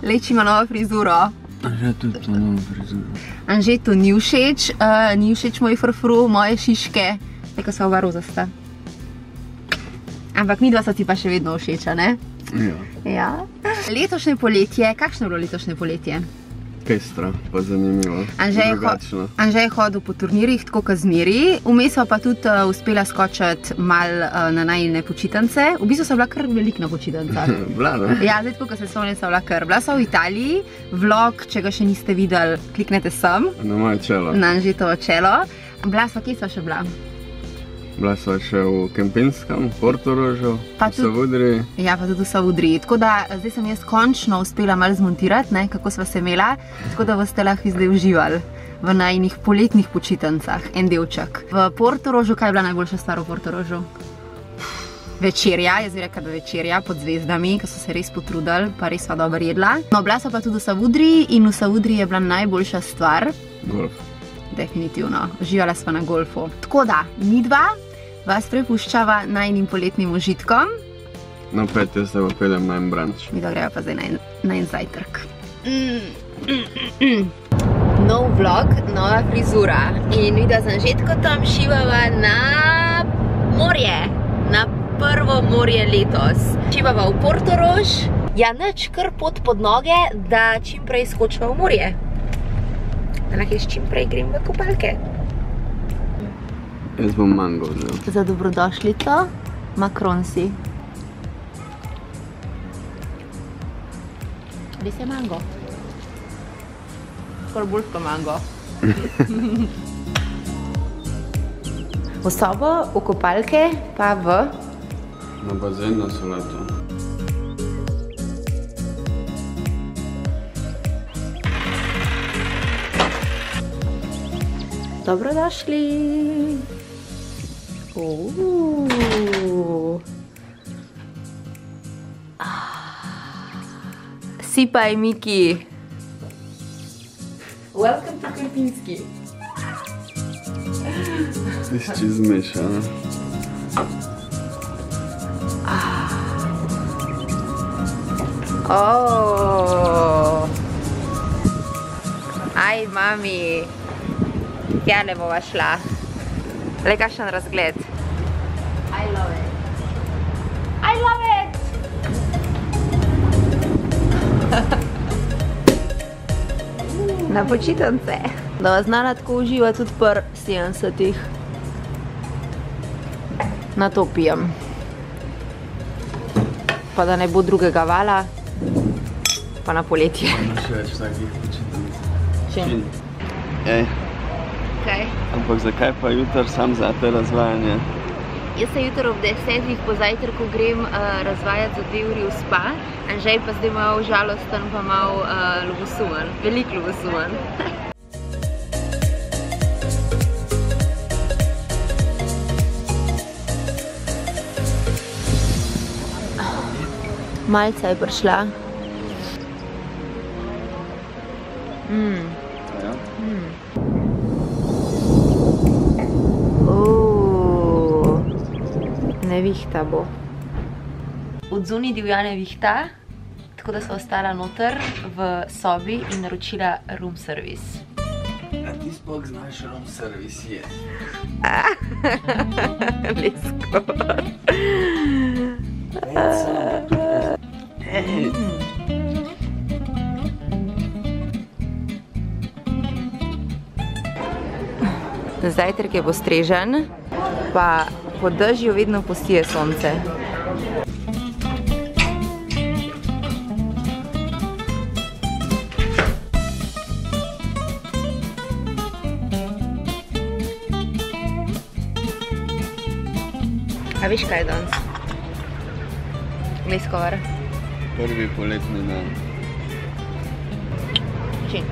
Leč ima novo frizuro. Anže tudi to novo frizuro. Anže to ni všeč moj frufru, moje šiške. Tako so oba rozasta. Ampak mi dva so ti pa še vedno všeča, ne? Ja. Letošnje poletje, kakšno je bilo letošnje poletje? Pestra, pa zanimivo. Anže je hodil po turnirjih, tako kot zmeri. Vmes pa tudi uspela skočiti malo na najine počitnice. V bistvu so bila kar veliko na počitnicah. Bila, ne? Ja, zdaj tako, ko se spomnim, so bila kar. Bila so v Italiji, vlog, če ga še niste videli, kliknete sem. Na moje čelo. Na Anžetovo čelo. Bila so, kje so še bila? Bila so še v Kempinskem, Portorožu, v Savudriji. Ja, pa tudi v Savudriji. Tako da zdaj sem jaz končno uspela malo zmontirati, kako sva se imela, tako da boste lahko zdaj uživali v najinih poletnih počitnicah, en delček. V Portorožu, kaj je bila najboljša stvar v Portorožu? Večerja, jaz bi rekla, da večerja pod zvezdami, ker so se res potrudili, pa res sva dobro jedla. No, bila sva pa tudi v Savudriji in v Savudriji je bila najboljša stvar. Golf. Definitivno, uživala sva na golfu. Tako da, mi dva vas prepuščava najinim poletnim užitkom. No, pejte se pa peljem na en brunch. Mi da greva pa zdaj na en zajtrk. Nov vlog, nova frizura. In videla z Anžetkom šivava na morje. Na prvo morje letos. Šivava v Portorož. Ja, nič, kar pot pod noge, da čim prej skočva v morje. Da lahko čim prej grem v kopalke. Jaz bom mango vzel. Za dobrodošlico, makronsi. Res je mango. Skoraj bolj kot mango. V sobo, v kopalke, pa v... Na bazen, na solato. Dobrodošli! Sipaj, Miki! Welcome to Kempinski! Ti si čisto zmešana. Aj, mami! Tjale bova šla. Le kakšen razgled. I love it. I love it! Na počitnice. Da vas znala tako uživa tudi pri 70-ih. Na to pijem. Pa da ne bo drugega vala. Pa na poletje. Še več takih počitnic. Čim? Ej. Kaj? Ampak zakaj pa jutr sam zate razvajanje? Jaz se jutr ob 10 po zajtrku grem razvajati za 2 uri v spa. Anžej pa zdaj malo žalosten, pa malo ljubosumen. Veliko ljubosumen. Malca je prišla. Nevihta bo. Odzunaj divjane vihta, tako da sva ostala noter v sobi in naročila room service. A ti sploh znaš room service je? Lesko. Zajtrk je postrežen, pa po dežju vedno posije sonce. A veš, kaj je danes? Leskovar. Prvi poletni dan. Čim?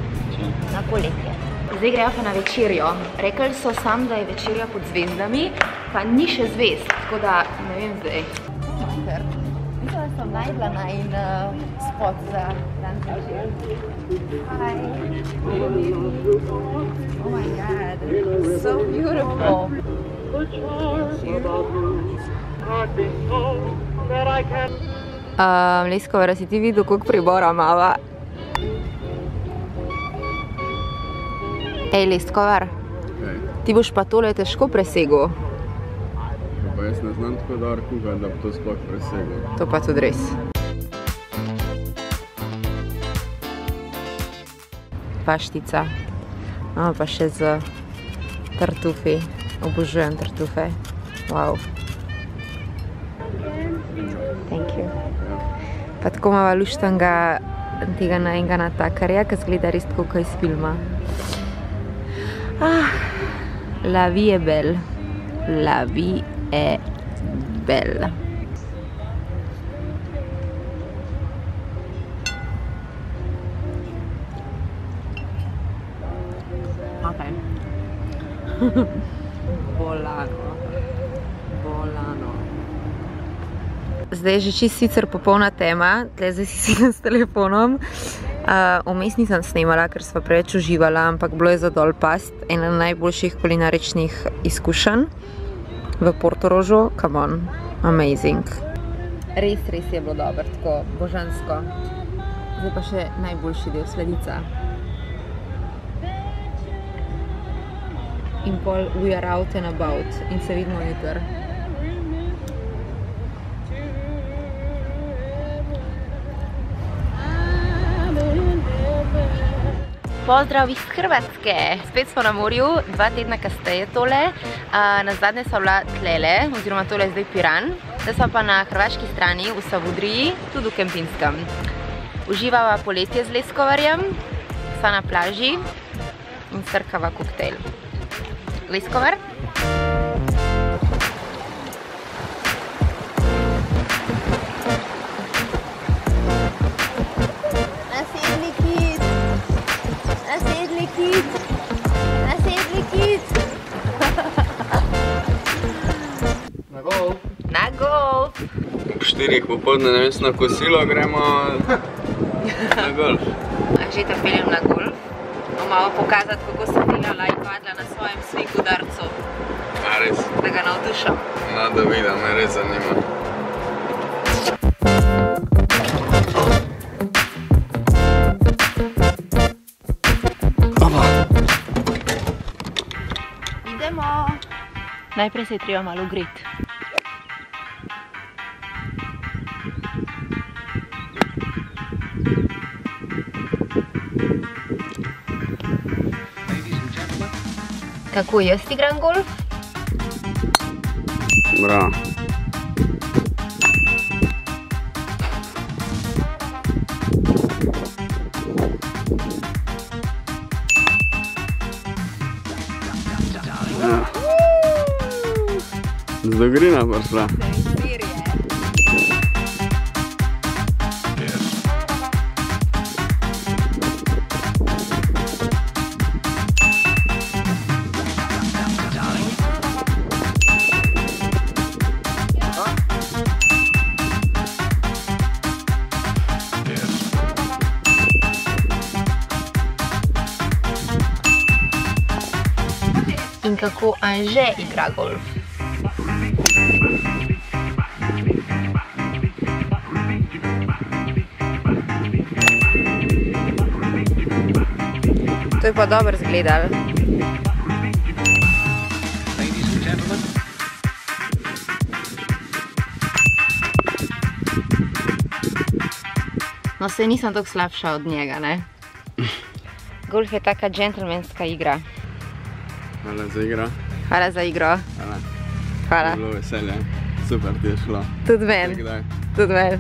Na poletje. Zdaj grejo pa na večerjo. Rekli so sam, da je večerja pod zvezdami, pa ni še zvezd, tako da ne vem zdaj. Mislim, da sem najdla najin spot za dan večer. Hi! Oh my god, so beautiful! Leskovar, si ti videl, koliko pribora mava? Ej, Leskovar, ti boš pa tole težko presegel. Pa jaz ne znam tako dobro kuhati, da bi to sploh presegel. To pa tudi res. Paštica. Pa še z tartufi. Obožujem tartufe. Wow. Thank you. Pa tako imava luštanga tega najnega natakarja, ki zgleda res tako kot iz filma. La vie est belle. La vie est belle. Ok. Bolano. Bolano. Zdaj je že čisto sicer popolna tema, tle zdaj si sedem s telefonom. Vmes nisem snemala, ker sva preveč uživala, ampak bilo je za dol past. Ena najboljših kulinaričnih izkušenj v Portorožu. Come on, amazing. Res je bilo dobro, tako božansko. Zdaj pa še najboljši del, sladica. In pol we are out and about in se vidimo jutri. Pozdrav iz Hrvatske! Spet smo na morju, 2 tedna kasneje tole. Nazadnje sva bila tlele, oziroma tole je zdaj Piran. Zdaj sva pa na hrvaški strani, v Savudriji, tudi v Kempinskem. Uživava poletje z Leskovarjem, sva na plaži in srkava koktejl. Leskovar? Na golf! Ob 4 popoldne na kosilo gremo na golf. Že te peljem na golf. Malo pokazati, kako sem delala in padla na svojem svingu darcu. A res? Da ga navdušam. No, da vidim, me res zanima. Idemo! Najprej se je treba malo ogreti. Kako jaz igram golf? Bravo. Z Dogrina prišla. In kako Anže igra golf. To je pa dobro zgledal. No, saj nisem toliko slabša od njega, ne? Golf je taka džentlmenska igra. Hvala za igro. Hvala za igro. Hvala. Hvala. Bilo veselje. Super ti je šlo. Tudi meni. Tudi meni.